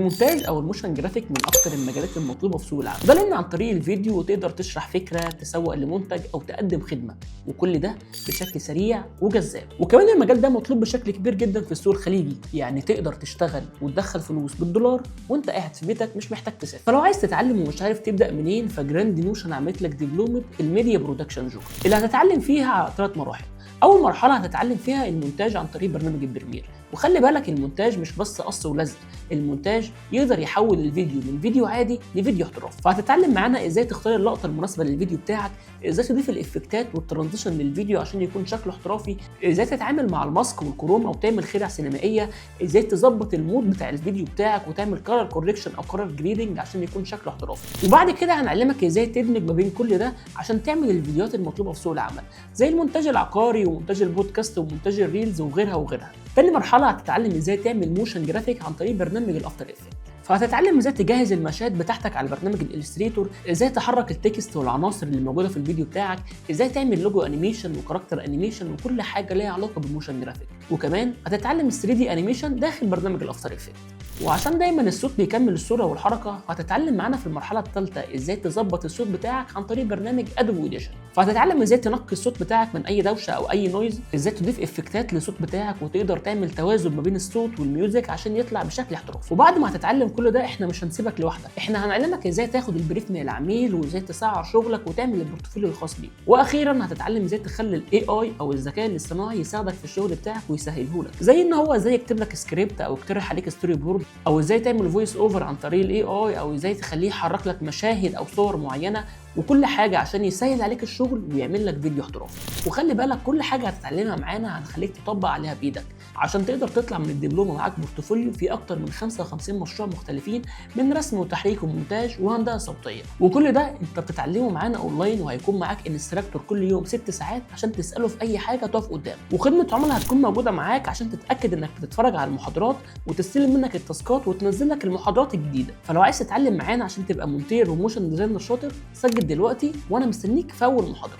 المونتاج او الموشن جرافيك من اكتر المجالات المطلوبه في سوق العمل، ده لان عن طريق الفيديو تقدر تشرح فكره، تسوق لمنتج او تقدم خدمه، وكل ده بشكل سريع وجذاب. وكمان المجال ده مطلوب بشكل كبير جدا في السوق الخليجي، يعني تقدر تشتغل وتدخل فلوس بالدولار وانت قاعد في بيتك مش محتاج تسافر. فلو عايز تتعلم ومش عارف تبدا منين، فجراند نوشن عملت لك دبلومه الميديا برودكشن جوب اللي هتتعلم فيها على 3 مراحل. اول مرحله هتتعلم فيها المونتاج عن طريق برنامج البريمير، وخلي بالك المونتاج مش بس قص ولزق، المونتاج يقدر يحول الفيديو من فيديو عادي لفيديو احترافي. فهتتعلم معانا ازاي تختار اللقطه المناسبه للفيديو بتاعك، ازاي تضيف الافكتات والترانزيشن للفيديو عشان يكون شكله احترافي، ازاي تتعامل مع الماسك والكروما وتعمل خدع سينمائيه، ازاي تظبط المود بتاع الفيديو بتاعك وتعمل كلر كوركشن او كلر جريدنج عشان يكون شكله احترافي. وبعد كده هنعلمك ازاي تدمج ما بين كل ده عشان تعمل الفيديوهات المطلوبه في سوق العمل، زي المونتاج العقاري ومونتاج البودكاست ومونتاج الريلز وغيرها وغيرها. تاني مرحله هتتعلم ازاي تعمل موشن جرافيك عن طريق برنامج الافتر افكت. فهتتعلم ازاي تجهز المشاهد بتاعتك على برنامج الالستريتور، ازاي تحرك التكست والعناصر اللي موجوده في الفيديو بتاعك، ازاي تعمل لوجو انيميشن وكاركتر انيميشن وكل حاجه ليها علاقه بالموشن جرافيك. وكمان هتتعلم ال 3 دي انيميشن داخل برنامج الافتر افكت. وعشان دايما الصوت بيكمل الصوره والحركه، فهتتعلم معانا في المرحله الثالثه ازاي تظبط الصوت بتاعك عن طريق برنامج ادوبي اوديشن. فهتتعلم ازاي تنقي الصوت بتاعك من اي دوشه او اي نويز، ازاي تضيف افكتات للصوت بتاعك وتقدر تعمل توازن ما بين الصوت والميوزك عشان يطلع بشكل احترافي. وبعد ما هتتعلم كل ده احنا مش هنسيبك لوحدك، احنا هنعلمك ازاي تاخد البريف من العميل وازاي تسعر شغلك وتعمل البورتفوليو الخاص بيك. واخيرا هتتعلم ازاي تخلي الاي اي او الذكاء الاصطناعي يساعدك في الشغل بتاعك ويسهله لك، زي ان هو ازاي يكتب لك سكريبت او يقترح عليك ستوري بورد، او ازاي تعمل فويس اوفر عن طريق الاي اي، او ازاي تخليه يحرك لك مشاهد او صور معينه، وكل حاجه عشان يسهل عليك الشغل ويعمل لك فيديو احترافي. وخلي بالك كل حاجه هتتعلمها معانا هنخليك تطبق عليها بايدك عشان تقدر تطلع من الدبلومه معاك بورتفوليو في اكتر من 55 مشروع مختلفين، من رسم وتحريك ومونتاج وهندسه صوتيه. وكل ده انت بتتعلمه معانا اونلاين، وهيكون معاك انستراكتور كل يوم 6 ساعات عشان تساله في اي حاجه تقف قدامه، وخدمه عملاء هتكون موجوده معاك عشان تتاكد انك بتتفرج على المحاضرات وتستلم منك التاسكات وتنزل لك المحاضرات الجديده. فلو عايز تتعلم معانا عشان تبقى مونتير وموشن ديزاينر شاطر، سجل دلوقتي وانا مستنيك في اول محاضره.